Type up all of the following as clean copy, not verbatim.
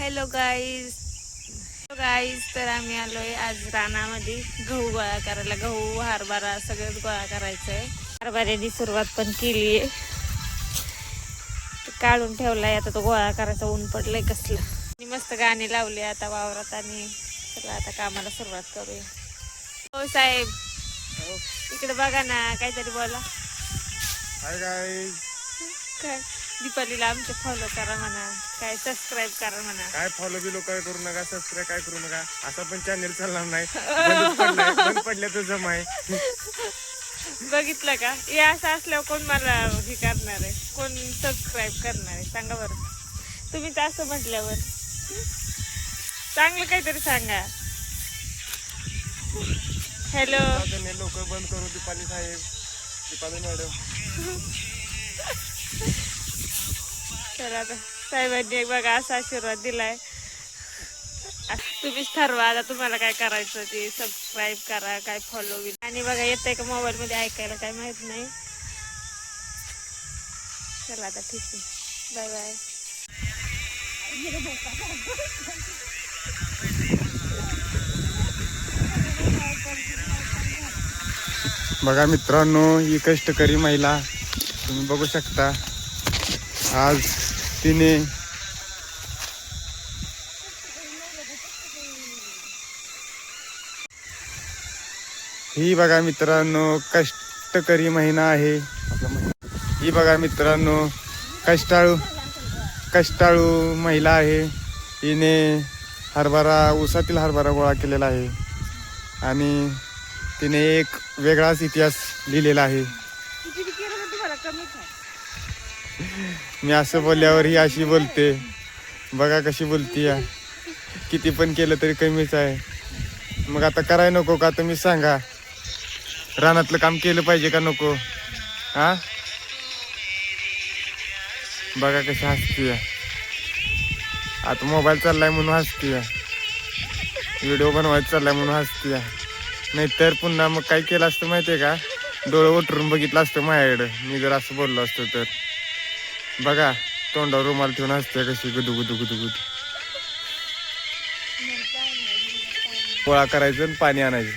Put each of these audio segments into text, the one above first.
Hello guys तर आम्ही आलोय आज रानामध्ये गहू गोळा करायला. गहू हरभरा सगळंच गोळा करायचंय. हरभऱ्याची सुरुवात पण केलीये, काढून ठेवलाय. आता तो गोळा करायचा. ऊन पडलंय कसलं. मस्त गाणी लावली आता वावरात आणि चला आता कामाला सुरुवात करूया. हो साहेब, इकडे बघा ना, काहीतरी बोला. Hi guys. काय दीपालीला आमचे फॉलो करा म्हणा, काय सबस्क्राईब करा म्हणा. काय फॉलो बिलो काय करू नका, सबस्क्राईब काय करू नका. असा पण चॅनेल चालणार नाही. बंद पडल्याचं जमा आहे. बघितलं का, हे असं असल्यावर कोण मला हे करणार आहे, कोण सबस्क्राईब करणार आहे सांगा बरं. तुम्ही तर असं म्हटल्यावर चांगलं काहीतरी सांगा. हॅलो, लवकर बंद करू दीपाली साहेब, दीपाली मॅडम. तर आता साहेबांनी बघा असा आशीर्वाद दिलाय. तुम्हीच ठरवा आता तुम्हाला काय करायचं ते. सबस्क्राईब करा, काय फॉलो बी. आणि बघा येतंय का मोबाईल मध्ये ऐकायला काय माहित नाही. चला आता ठीक आहे, बाय बाय. बघा मित्रांनो, ही कष्टकरी महिला तुम्ही बघू शकता. आज तिने ही बघा मित्रांनो कष्टकरी महिला आहे. ही बघा मित्रांनो कष्टाळू महिला आहे. हिने ऊसातील हरभरा गोळा केलेला आहे आणि तिने एक वेगळाच इतिहास लिहिलेला आहे. मी असं बोलल्यावर ही अशी बोलते. बघा कशी बोलती या. किती पण केलं तरी कमीच आहे. मग आता करायला नको का, तुम्ही सांगा. रानातलं काम केलं पाहिजे का नको? हा, बघा कशी हसतीय. आता मोबाईल चाललाय म्हणून हसतीय, व्हिडिओ बनवायचा चाललाय म्हणून हसतीय. नाहीतर पुन्हा मग काय केलं असतं माहितीये का, डोळं उठरून बघितलं असतं माझ्याकडं मी जर असं बोललो असतो तर. बघा तोंडावर रुमाल ठेवून हसते कशी गुदू गुदू गुदू गुदू. गोळा करायचं आणि पाणी आणायचं,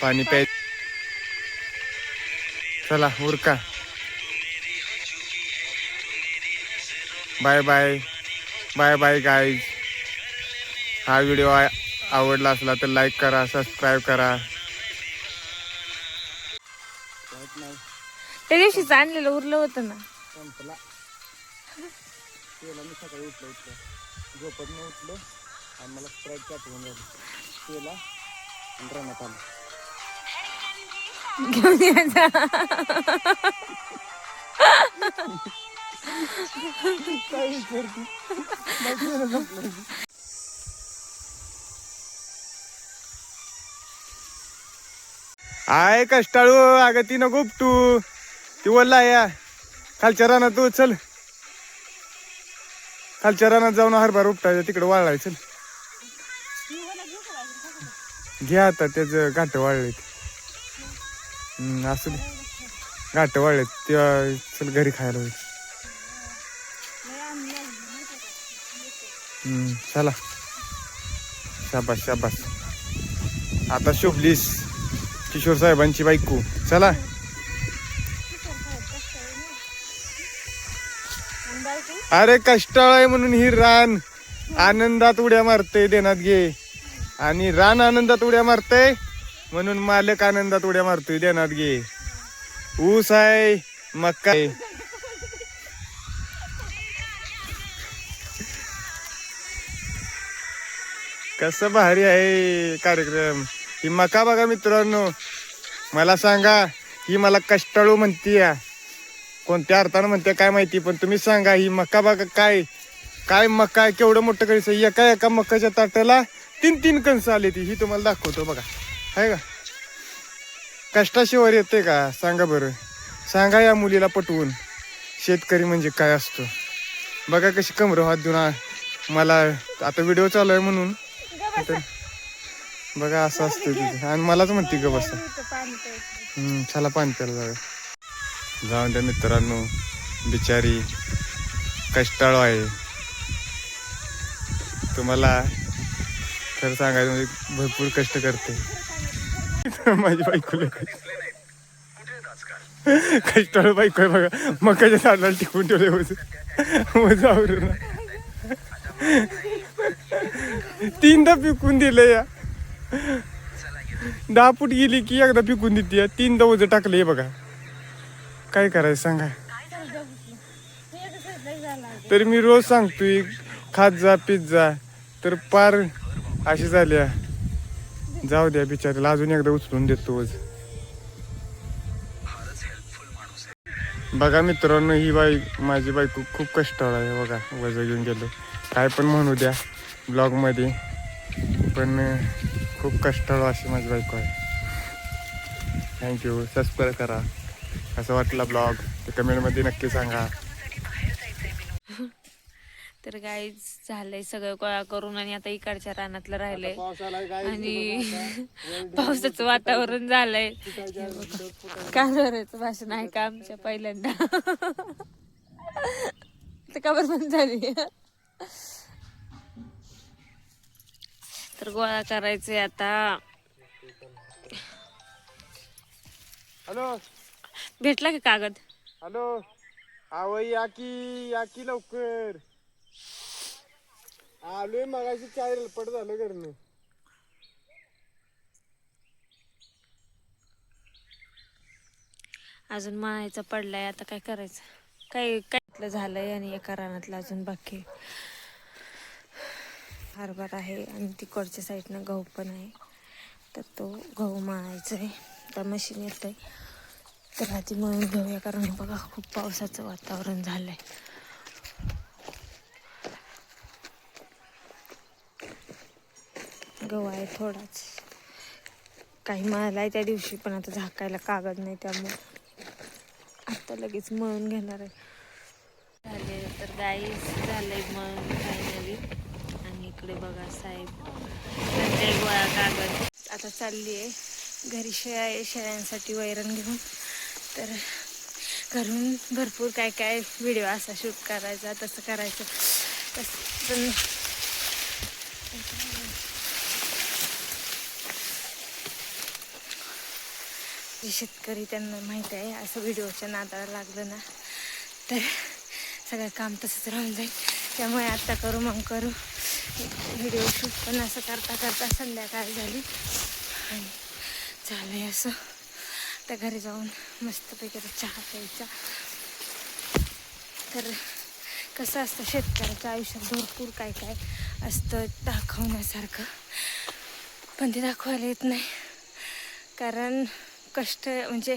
पाणी प्यायचं. चला उरका, bye bye bye bye guys. हा व्हिडिओ आवडला असला तर लाईक करा, सबस्क्राईब करा. त्या दिवशीच आणलेलं उरलं होतं ना. संपला तेला. मी सकाळी उठलो झोपत न उठलो आणि मला स्प्राईट आठवण झाली. तेला आणि रानात आलो. घेऊन यायचा. आय कष्टाळू, अगं ती नको उपटू. ती बोलला या खालच्या रानात. तू चल खालच्या रानात जाऊन हरभरा उपटायचं, तिकडे वाळलाय. चल घे आता, त्याच घाट वाळलेत. असू दे, घाट वाळलेत ते. चल घरी खायला होईल. चला शाबास शाबास. आता शोभलीस किशोर साहेबांची बायको. चला अरे कष्टाळ आहे म्हणून ही रान आनंदात उड्या मारते. देण्यात घे. आणि रान आनंदात उड्या मारते म्हणून मालक आनंदात उड्या मारतोय. देण्यात घे. ऊस आहे, मक्का आहे. कसं भारी आहे कार्यक्रम. ही मका बघा मित्रांनो. मला सांगा, ही मला कष्टाळू म्हणतीय, कोणत्या अर्थानं म्हणते काय माहिती, पण तुम्ही सांगा. ही मका बघा, काय काय मका, केवढं मोठं कणस. एका मकाच्या ताटाला 3 कणस आले. ती ही तुम्हाला दाखवतो बघा. आहे का कष्टाशिवाय येते का सांगा बरं. सांगा या मुलीला पटवून शेतकरी म्हणजे काय असतो. बघा कशी कमर हात देऊन. मला आता व्हिडिओ चालू आहे म्हणून बघा असं असतं तिथे. आणि मलाच म्हणते ग बसा. चला पाणी प्यायला जाऊया. जाऊन द्या मित्रांनो, बिचारी कष्टाळू आहे. तुम्हाला खरं सांगायचं म्हणजे भरपूर कष्ट करते माझी बायको कष्टाळू बायको आहे बघा. मकाच्या झाडाला टिकून ठेवले वज आवरून 3दा पिकून दिलं या. 10 फूट गेली की एकदा पिकून देते. 3दा ओझं टाकलंय बघा. काय करायचं सांगा. तर मी रोज सांगतोय खात जा पिझ्झा तर पार अशी झाल्या. जाऊ द्या बिचारीला अजून एकदा उचलून देतो ओझ. बघा मित्रांनो ही माझी बायको खूप कष्टाळू आहे बघा. वजन घेऊन गेलो काय पण म्हणू द्या ब्लॉगमध्ये, पण खूप कष्टाळू अशी माझी बायको आहे. थँक्यू. सबस्क्राईब करा. कसं वाटला ब्लॉग ते कमेंटमध्ये नक्की सांगा. तर गाईज झालंय सगळं गोळा करून आणि आता इकडच्या रानातलं राहिलंय आणि पावसाचं वातावरण झालंय. कालवराचं भाषण आहे का आमच्या पहिल्यांदा तर खबर पण झाली. तर गोळा करायचंय आता. हॅलो भेटला का कागद? हॅलो आवई या की लवकर. आलोय मगाशी काय रलपट झालं घरनं. अजून माळायचा पडलाय आता काय करायचं. काय झालंय आणि एका रानातलं अजून बाकी. हरभरा आहे आणि तिकडच्या साईडनं गहू पण आहे. तर तो गहू माळायचा आहे. तर मशीन येत आहे तर आधी मळून घेऊया कारण बघा खूप पावसाचं वातावरण झालंय. गहू आहे थोडाच. काही मळालाय त्या दिवशी पण आता झाकायला कागद नाही त्यामुळे आता लगेच मळून घेणार आहे. झाले तर गाईस झालंय मळून फायनली. आणि इकडे बघा साहेब त्यांचे गोळा कागद. आता चालली आहे घरी शेळ्यांसाठी वैरण घेऊन. तर घरून भरपूर काय काय व्हिडिओ असा शूट करायचा तसं करायचं पण जे शेतकरी त्यांना माहीत आहे असं व्हिडिओच्या नादाला लागलं ना तर सगळं काम तसंच राहून जाईल. त्यामुळे आत्ता करू मग करू व्हिडिओ शूट पण असं करता करता संध्याकाळ झाली आणि झालंय असं. त्या घरी जाऊन मस्तपैकी चहा प्यायचा. तर कसं असतं शेतकऱ्याच्या आयुष्यात भरपूर काय काय असतं दाखवण्यासारखं, पण ते दाखवायला येत नाही कारण कष्ट म्हणजे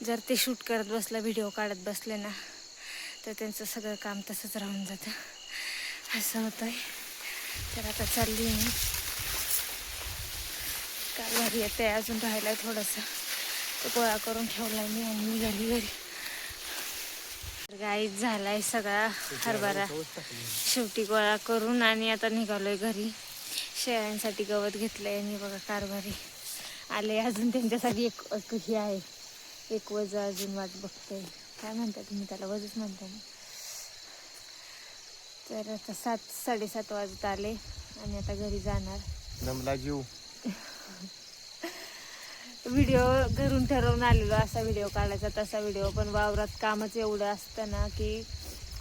जर ते शूट करत बसला व्हिडिओ काढत बसले ना तर त्यांचं सगळं काम तसंच राहून जातं. असं होतं आहे. तर आता चालली मी काय घरी येते अजून राहिला आहे थोडंसं तो गोळा करून ठेवला मी आणि मी घरी गाईच झालाय सगळा हरभरा शेवटी गोळा करून आणि आता निघालोय घरी. शेळ्यांसाठी गवत घेतलंय आणि बघा कारभारी आले अजून त्यांच्यासाठी एक हे आहे एक वज अजून वाट बघते. काय म्हणता तुम्ही त्याला वजच म्हणता ना. तर आता 7-7:30 वाजत आले आणि आता घरी जाणार. जमला जीव. व्हिडिओ घरून ठरवून आलेलो असा व्हिडिओ काढायचा तसा व्हिडिओ, पण वावरात कामच एवढं असतं ना की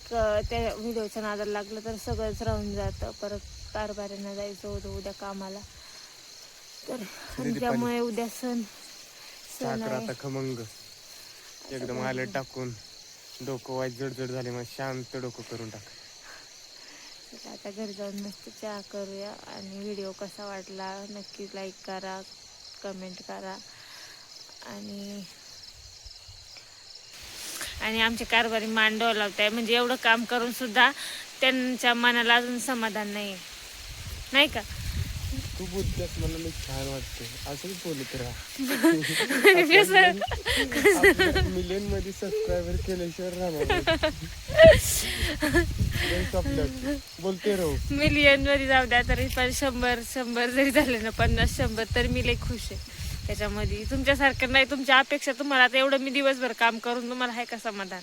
त्या व्हिडिओच्या नादाला लागलं तर सगळंच राहून जातं. परत कारभाऱ्यांना जायचं होतं उद्या कामाला. तर त्यामुळे उद्या सण आहे. आता खमंग एकदम आलं टाकून डोकं वाईट जडजड झाले मग शांत डोकं करून टाक. आता घरी जाऊन मस्त चहा करूया आणि व्हिडिओ कसा वाटला नक्की लाईक करा कमेंट करा आणि आमचे कारभारी मांडव लावताय म्हणजे एवढं काम करून सुद्धा त्यांच्या मनाला अजून समाधान नाही का. तू बोलतेस मला लई छान वाटते असंच बोलत राहा. मिलियन मध्ये सबस्क्रायबर केल्याशिवाय राहणार बोलते राहू. मिलियन मध्ये जाऊ द्या तरी पण 100 जरी झाले ना 50-100 तर मी लई खुश आहे त्याच्यामध्ये. तुमच्यासारखं नाही तुमच्या अपेक्षा तुम्हाला आता एवढं मी दिवसभर काम करून तुम्हाला आहे का समाधान.